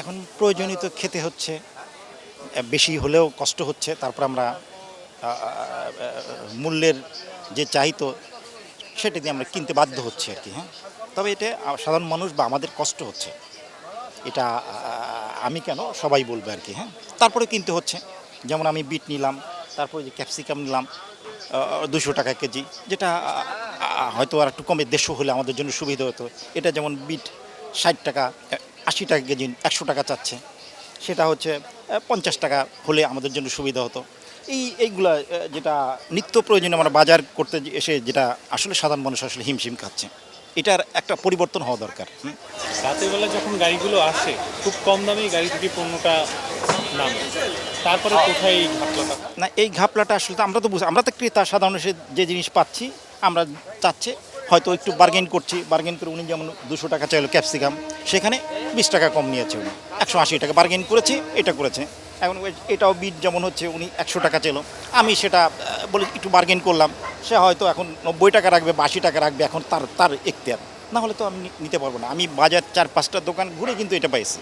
এখন প্রয়োজনীয় তো খেতে হচ্ছে, বেশি হলেও কষ্ট হচ্ছে। তারপর আমরা আ আ আ মূল্যের যে চাহিদা সেটা দিয়ে আমরা কিনতে বাধ্য হচ্ছি আরকি, হ্যাঁ? তবে এটা সাধারণ মানুষ বা আমাদের কষ্ট হচ্ছে। এটা আমি কেন সবাই বলবে আরকি, হ্যাঁ? তারপরেও কিনতে হচ্ছে। যেমন আমি বিট নিলাম, তারপরে যে ক্যাপসিকাম নিলাম ৳২০০ কেজি, যেটা হয়তো আরেকটু কমে ১৫০ হলে আমাদের জন্য সুবিধা হতো। এটা যেমন বিট ৳৬০, ৳৮০ কেজি, ৳১০০ চাচ্ছে। সেটা হচ্ছে ৳৫০ হলে আমাদের জন্য সুবিধা হতো। এইগুলা যেটা নিত্য প্রয়োজনীয় আমরা বাজার করতে এসে যেটা আসলে সাধারণ মানুষ আসলে হিমশিম খাচ্ছে। এটার একটা পরিবর্তন হওয়া দরকার। হুম? রাতের বেলা যখন গাড়িগুলো আসে খুব কম দামেই গাড়ি থেকে পণ্যটা নামে, তারপরে কোথায় এই ঘাপলাটা? না, এই ঘাপলাটা আসলে তো আমরা তো ক্রেতা, সাধারণ সে যে জিনিস পাচ্ছি আমরা চাচ্ছে হয়তো একটু বার্গেন করছি, বার্গেন করে উনি যেমন ৳২০০ চাইলো ক্যাপসিকাম, সেখানে ৳20 কম নিয়েছে উনি, ৳১৮০ বার্গেন করেছি, এটা করেছে। এখন এটাও বিট যেমন হচ্ছে উনি ৳১০০ চাইলো, আমি সেটা বলে একটু বার্গেন করলাম, সে হয়তো এখন ৳৯০ রাখবে বা ৳৮০ রাখবে, এখন তার এখতিয়ার। না হলে তো আমি নিতে পারবো না। আমি বাজার ৪-৫টা দোকান ঘুরে কিন্তু এটা পাইছি।